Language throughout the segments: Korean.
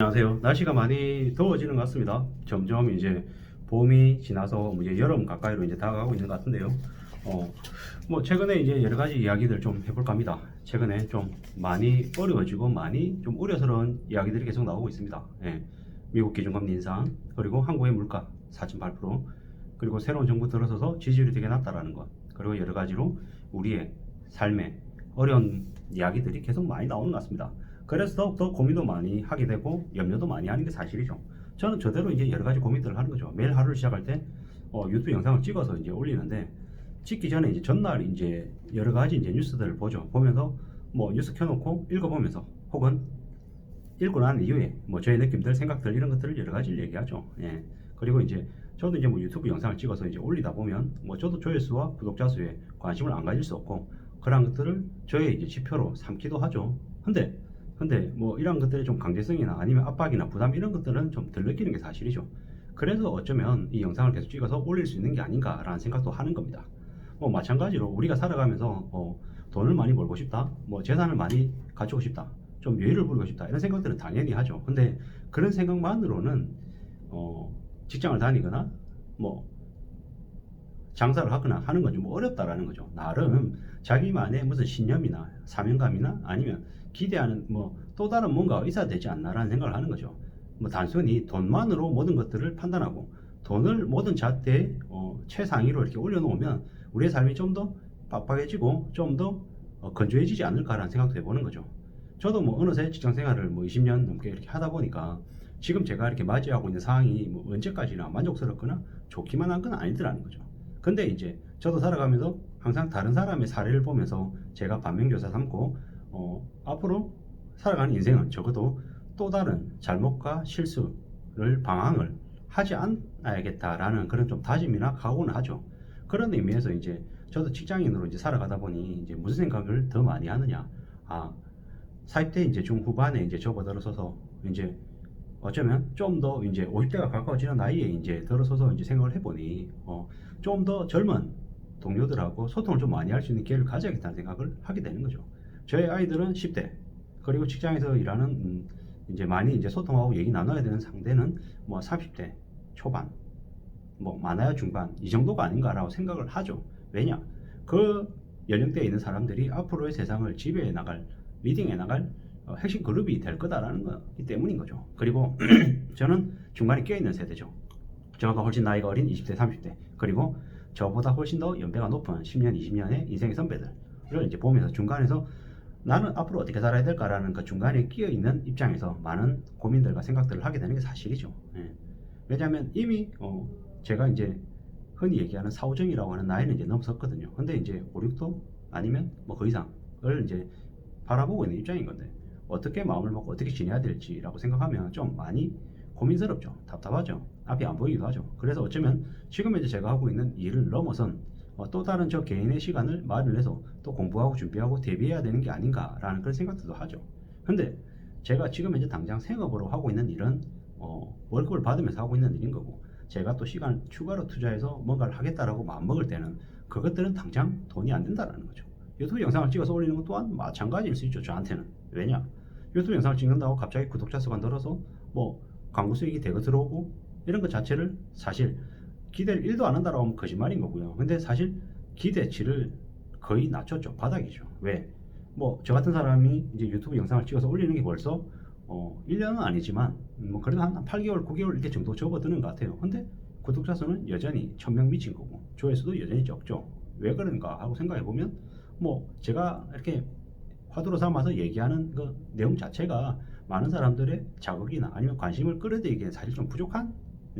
안녕하세요. 날씨가 많이 더워지는 것 같습니다. 점점 이제 봄이 지나서 이제 여름 가까이로 이제 다가가고 있는 것 같은데요. 뭐 최근에 이제 여러 가지 이야기들 좀 해볼까 합니다. 최근에 좀 많이 어려워지고 많이 좀 우려스러운 이야기들이 계속 나오고 있습니다. 예. 미국 기준금리 인상, 그리고 한국의 물가 4.8%, 그리고 새로운 정부 들어서서 지지율이 되게 낮다라는 것, 그리고 여러 가지로 우리의 삶에 어려운 이야기들이 계속 많이 나오는 것 같습니다. 그래서 더욱더 고민도 많이 하게 되고 염려도 많이 하는 게 사실이죠. 저는 저대로 이제 여러 가지 고민들을 하는 거죠. 매일 하루를 시작할 때 유튜브 영상을 찍어서 이제 올리는데, 찍기 전에 이제 전날 이제 여러 가지 이제 뉴스들을 보죠. 보면서 뭐 뉴스 켜놓고 읽어보면서, 혹은 읽고 난 이후에 뭐 저의 느낌들, 생각들, 이런 것들을 여러 가지를 얘기하죠. 예. 그리고 이제 저도 이제 뭐 유튜브 영상을 찍어서 이제 올리다 보면 뭐 저도 조회수와 구독자 수에 관심을 안 가질 수 없고, 그런 것들을 저의 이제 지표로 삼기도 하죠. 근데 뭐 이런 것들이 좀 강제성이나 아니면 압박이나 부담, 이런 것들은 좀 덜 느끼는 게 사실이죠. 그래서 어쩌면 이 영상을 계속 찍어서 올릴 수 있는 게 아닌가라는 생각도 하는 겁니다. 마찬가지로 우리가 살아가면서 돈을 많이 벌고 싶다, 뭐 재산을 많이 가지고 싶다, 좀 여유를 부리고 싶다, 이런 생각들은 당연히 하죠. 근데 그런 생각만으로는 직장을 다니거나 뭐 장사를 하거나 하는 건 좀 어렵다라는 거죠. 나름 자기만의 무슨 신념이나 사명감이나 아니면 기대하는 뭐 또 다른 뭔가가 있어야 되지 않나라는 생각을 하는 거죠. 뭐 단순히 돈만으로 모든 것들을 판단하고 돈을 모든 잣대에 최상위로 이렇게 올려놓으면 우리의 삶이 좀 더 빡빡해지고 좀 더 건조해지지 않을까라는 생각도 해보는 거죠. 저도 뭐 어느새 직장 생활을 뭐 20년 넘게 이렇게 하다 보니까 지금 제가 이렇게 맞이하고 있는 상황이 뭐 언제까지나 만족스럽거나 좋기만 한 건 아니더라는 거죠. 근데 이제 저도 살아가면서 항상 다른 사람의 사례를 보면서 제가 반면교사 삼고 앞으로 살아가는 인생은 적어도 또 다른 잘못과 실수를 방황을 하지 않아야겠다라는 그런 좀 다짐이나 각오는 하죠. 그런 의미에서 이제 저도 직장인으로 이제 살아가다 보니 이제 무슨 생각을 더 많이 하느냐, 40대 이제 중후반에 이제 접어들어서서 이제 어쩌면 좀 더 이제 50대가 가까워지는 나이에 이제 들어서서 이제 생각을 해보니 좀 더 젊은 동료들하고 소통을 좀 많이 할 수 있는 기회를 가져야겠다는 생각을 하게 되는 거죠. 저희 아이들은 10대, 그리고 직장에서 일하는 이제 많이 이제 소통하고 얘기 나눠야 되는 상대는 뭐 30대 초반, 뭐 많아야 중반, 이 정도가 아닌가라고 생각을 하죠. 왜냐? 그 연령대에 있는 사람들이 앞으로의 세상을 지배해 나갈, 리딩해 나갈 핵심 그룹이 될 거다라는 거기 때문인 거죠. 그리고 저는 중간에 껴있는 세대죠. 저가 훨씬 나이가 어린 20대, 30대, 그리고 저보다 훨씬 더 연배가 높은 10년, 20년의 인생의 선배들을 이제 보면서 중간에서 나는 앞으로 어떻게 살아야 될까라는 그 중간에 끼어 있는 입장에서 많은 고민들과 생각들을 하게 되는 게 사실이죠. 예. 왜냐하면 이미 제가 이제 흔히 얘기하는 사오정이라고 하는 나이는 이제 넘었거든요. 근데 이제 5, 6도 아니면 뭐 그 이상을 이제 바라보고 있는 입장인 건데, 어떻게 마음을 먹고 어떻게 지내야 될지라고 생각하면 좀 많이 고민스럽죠. 답답하죠. 앞이 안 보이기도 하죠. 그래서 어쩌면 지금 이제 제가 하고 있는 일을 넘어선 또 다른 저 개인의 시간을 마련해서 또 공부하고 준비하고 대비해야 되는 게 아닌가라는 그런 생각들도 하죠. 근데 제가 지금 이제 당장 생업으로 하고 있는 일은 월급을 받으면서 하고 있는 일인 거고, 제가 또 시간 추가로 투자해서 뭔가를 하겠다라고 마음먹을 때는 그것들은 당장 돈이 안 된다라는 거죠. 유튜브 영상을 찍어서 올리는 것 또한 마찬가지일 수 있죠. 저한테는. 왜냐? 유튜브 영상을 찍는다고 갑자기 구독자 수가 늘어서 뭐 광고 수익이 대거 들어오고 이런 것 자체를 사실 기대를 1도 안 한다라고 하면 거짓말인 거고요. 근데 사실 기대치를 거의 낮췄죠. 바닥이죠. 왜? 뭐 저 같은 사람이 이제 유튜브 영상을 찍어서 올리는 게 벌써 1년은 아니지만 뭐 그래도 한 8개월, 9개월 이렇게 정도 접어드는 것 같아요. 근데 구독자 수는 여전히 1000명 미친 거고 조회수도 여전히 적죠. 왜 그런가 하고 생각해 보면 뭐 제가 이렇게 화두로 삼아서 얘기하는 그 내용 자체가 많은 사람들의 자극이나 아니면 관심을 끌어들이기에 사실 좀 부족한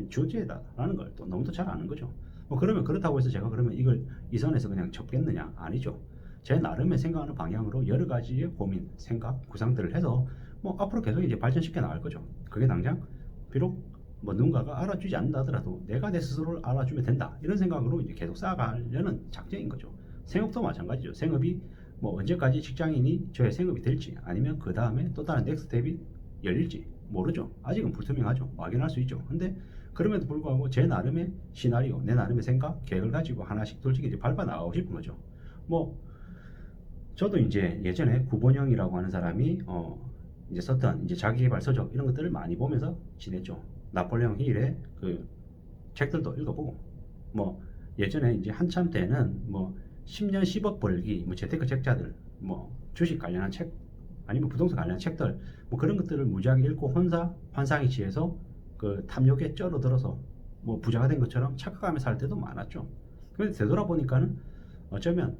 주제다라는 걸 또 너무도 잘 아는 거죠. 뭐 그러면 그렇다고 해서 제가 그러면 이걸 이 선에서 그냥 접겠느냐? 아니죠. 제 나름의 생각하는 방향으로 여러 가지의 고민, 생각, 구상들을 해서 뭐 앞으로 계속 이제 발전시켜 나갈 거죠. 그게 당장 비록 뭐 누군가가 알아주지 않는다 하더라도 내가 내 스스로를 알아주면 된다, 이런 생각으로 이제 계속 쌓아가려는 작정인 거죠. 생업도 마찬가지죠. 생업이 뭐 언제까지 직장인이 저의 생업이 될지, 아니면 그 다음에 또 다른 넥스트 스텝이 열릴지 모르죠. 아직은 불투명하죠. 막연할 수 있죠. 근데 그럼에도 불구하고 제 나름의 시나리오, 내 나름의 생각, 계획을 가지고 하나씩 솔직히 이제 밟아 나가고 싶은 거죠. 뭐 저도 이제 예전에 구본영이라고 하는 사람이 이제 썼던 이제 자기계발 서적 이런 것들을 많이 보면서 지냈죠. 나폴레옹 힐의 그 책들도 읽어보고, 뭐 예전에 이제 한참 때는 뭐 10년 10억 벌기, 뭐 재테크 책자들, 뭐 주식 관련한 책, 아니면 부동산 관련한 책들, 뭐 그런 것들을 무지하게 읽고 환상에 취해서 그 탐욕에 쩔어들어서 뭐 부자가 된 것처럼 착각하며 살 때도 많았죠. 그런데 되돌아보니까는 어쩌면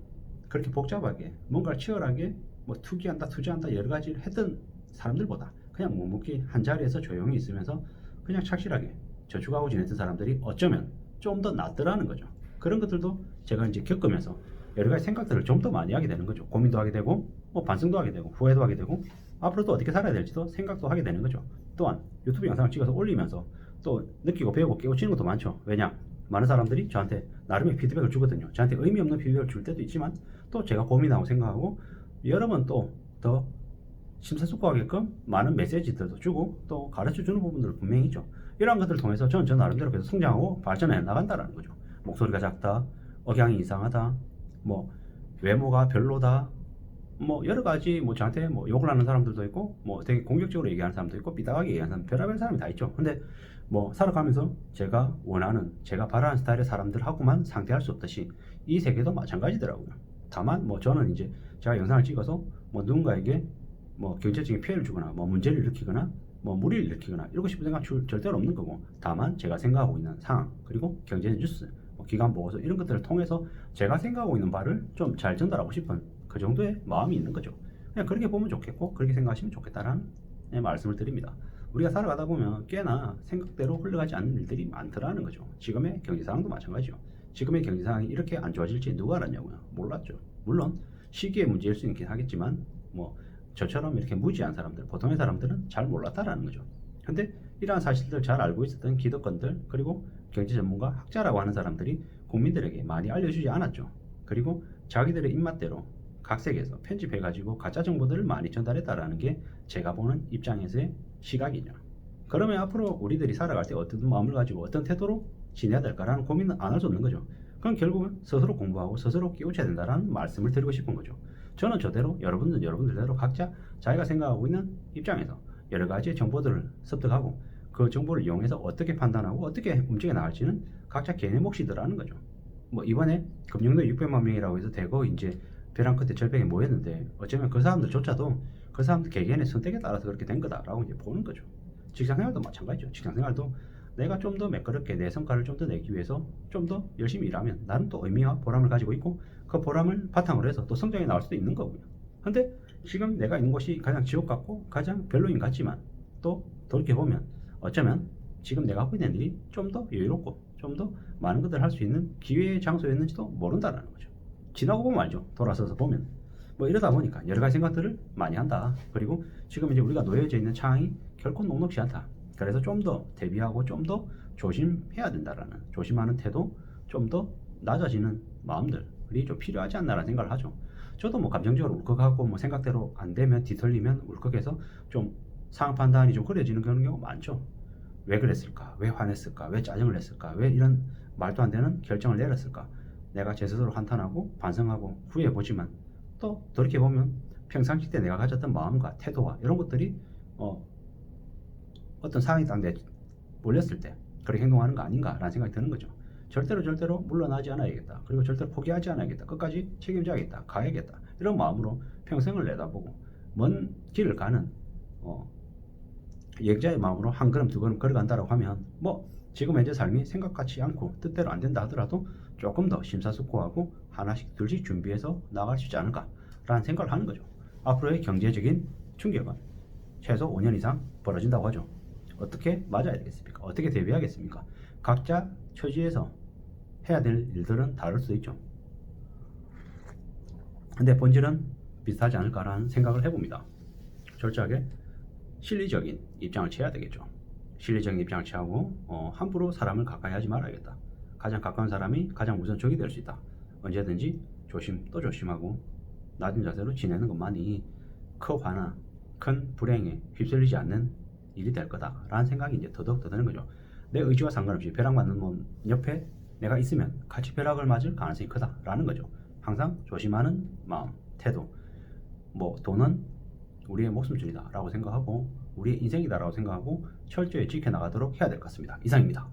그렇게 복잡하게 뭔가를 치열하게 뭐 투자한다 여러 가지를 했던 사람들보다 그냥 묵묵히 한 자리에서 조용히 있으면서 그냥 착실하게 저축하고 지냈던 사람들이 어쩌면 좀 더 낫더라는 거죠. 그런 것들도 제가 이제 겪으면서 여러 가지 생각들을 좀 더 많이 하게 되는 거죠. 고민도 하게 되고, 뭐 반성도 하게 되고, 후회도 하게 되고, 앞으로도 어떻게 살아야 될지도 생각도 하게 되는 거죠. 또한 유튜브 영상을 찍어서 올리면서 또 느끼고 배우고 깨우치는 것도 많죠. 왜냐? 많은 사람들이 저한테 나름의 피드백을 주거든요. 저한테 의미 없는 피드백을 줄 때도 있지만, 또 제가 고민하고 생각하고 여러 번 또 더 심사숙고하게끔 많은 메시지들도 주고 또 가르쳐 주는 부분들 분명히 있죠. 이러한 것들을 통해서 저는 저 나름대로 계속 성장하고 발전해 나간다라는 거죠. 목소리가 작다, 억양이 이상하다, 뭐 외모가 별로다, 뭐 여러 가지 뭐 저한테 뭐 욕을 하는 사람들도 있고, 뭐 되게 공격적으로 얘기하는 사람도 있고, 삐딱하게 얘기하는 사람, 별의별 사람이 다 있죠. 근데 뭐 살아가면서 제가 원하는, 제가 바라는 스타일의 사람들하고만 상대할 수 없듯이 이 세계도 마찬가지더라고요. 다만 뭐 저는 이제 제가 영상을 찍어서 뭐 누군가에게 뭐 경제적인 피해를 주거나 뭐 문제를 일으키거나 뭐 무리를 일으키거나 이러고 싶은 생각 절대로 없는 거고, 다만 제가 생각하고 있는 상황, 그리고 경제 뉴스, 뭐 기관 보고서 이런 것들을 통해서 제가 생각하고 있는 바를 좀 잘 전달하고 싶은 그 정도의 마음이 있는 거죠. 그냥 그렇게 보면 좋겠고 그렇게 생각하시면 좋겠다라는 말씀을 드립니다. 우리가 살아가다 보면 꽤나 생각대로 흘러가지 않는 일들이 많더라는 거죠. 지금의 경제 상황도 마찬가지죠. 지금의 경제 상황이 이렇게 안 좋아질지 누가 알았냐고요. 몰랐죠. 물론 시기의 문제일 수 있긴 하겠지만 뭐 저처럼 이렇게 무지한 사람들, 보통의 사람들은 잘 몰랐다라는 거죠. 근데 이러한 사실들을 잘 알고 있었던 기득권들, 그리고 경제 전문가, 학자라고 하는 사람들이 국민들에게 많이 알려주지 않았죠. 그리고 자기들의 입맛대로 각색해서 편집해가지고 가짜 정보들을 많이 전달했다라는 게 제가 보는 입장에서의 시각이죠. 그러면 앞으로 우리들이 살아갈 때 어떤 마음을 가지고 어떤 태도로 지내야 될까라는 고민은 안 할 수 없는 거죠. 그럼 결국은 스스로 공부하고 스스로 깨우쳐야 된다는 말씀을 드리고 싶은 거죠. 저는 저대로, 여러분은 여러분들대로 각자 자기가 생각하고 있는 입장에서 여러 가지 정보들을 습득하고 그 정보를 이용해서 어떻게 판단하고 어떻게 움직여 나갈지는 각자 개인의 몫이더라는 거죠. 뭐 이번에 금융도 600만 명이라고 해서 대거 이제 벼랑 끝에 절벽에 모였는데 어쩌면 그 사람들조차도 그 사람들 개개인의 선택에 따라서 그렇게 된 거다라고 이제 보는 거죠. 직장생활도 마찬가지죠. 직장생활도 내가 좀 더 매끄럽게 내 성과를 좀 더 내기 위해서 좀 더 열심히 일하면 나는 또 의미와 보람을 가지고 있고, 그 보람을 바탕으로 해서 또 성장이 나올 수도 있는 거고요. 근데 지금 내가 있는 곳이 가장 지옥 같고 가장 별로인 것 같지만 또 돌이켜보면 어쩌면 지금 내가 하고 있는 일이 좀 더 여유롭고 좀 더 많은 것들을 할 수 있는 기회의 장소였는지도 모른다는 거죠. 지나고 보면 알죠. 돌아서서 보면. 뭐 이러다 보니까 여러 가지 생각들을 많이 한다. 그리고 지금 이제 우리가 놓여져 있는 상황이 결코 녹록지 않다. 그래서 좀 더 대비하고 좀 더 조심해야 된다라는, 조심하는 태도, 좀 더 낮아지는 마음들이 좀 필요하지 않나라는 생각을 하죠. 저도 뭐 감정적으로 울컥하고 뭐 생각대로 안 되면 뒤틀리면 울컥해서 좀 상황 판단이 좀 흐려지는 그런 경우가 많죠. 왜 그랬을까? 왜 화냈을까? 왜 짜증을 냈을까? 왜 이런 말도 안 되는 결정을 내렸을까? 내가 제 스스로 한탄하고 반성하고 후회해보지만 또 돌이켜보면 평상시 때 내가 가졌던 마음과 태도와 이런 것들이 어떤 상황이 딱 몰렸을 때 그렇게 행동하는 거 아닌가라는 생각이 드는 거죠. 절대로 물러나지 않아야겠다. 그리고 절대로 포기하지 않아야겠다. 끝까지 책임져야겠다. 가야겠다. 이런 마음으로 평생을 내다보고 먼 길을 가는 여행자의 마음으로 한 걸음 두 걸음 걸어간다라고 하면 뭐 지금 현재 삶이 생각같지 않고 뜻대로 안 된다 하더라도 조금 더 심사숙고하고 하나씩 둘씩 준비해서 나갈 수 있지 않을까라는 생각을 하는 거죠. 앞으로의 경제적인 충격은 최소 5년 이상 벌어진다고 하죠. 어떻게 맞아야 되겠습니까? 어떻게 대비하겠습니까? 각자 처지에서 해야 될 일들은 다를 수도 있죠. 근데 본질은 비슷하지 않을까라는 생각을 해봅니다. 철저하게 실리적인 입장을 취해야 되겠죠. 실리적인 입장을 취하고 함부로 사람을 가까이 하지 말아야겠다. 가장 가까운 사람이 가장 우선 적이 될 수 있다. 언제든지 조심 또 조심하고 낮은 자세로 지내는 것만이 큰 화나 큰 불행에 휩쓸리지 않는 일이 될 거다라는 생각이 이제 더더욱 더 드는 거죠. 내 의지와 상관없이 벼락 맞는 놈 옆에 내가 있으면 같이 벼락을 맞을 가능성이 크다라는 거죠. 항상 조심하는 마음, 태도. 뭐 돈은 우리의 목숨줄이다라고 생각하고 우리의 인생이다라고 생각하고 철저히 지켜나가도록 해야 될 것 같습니다. 이상입니다.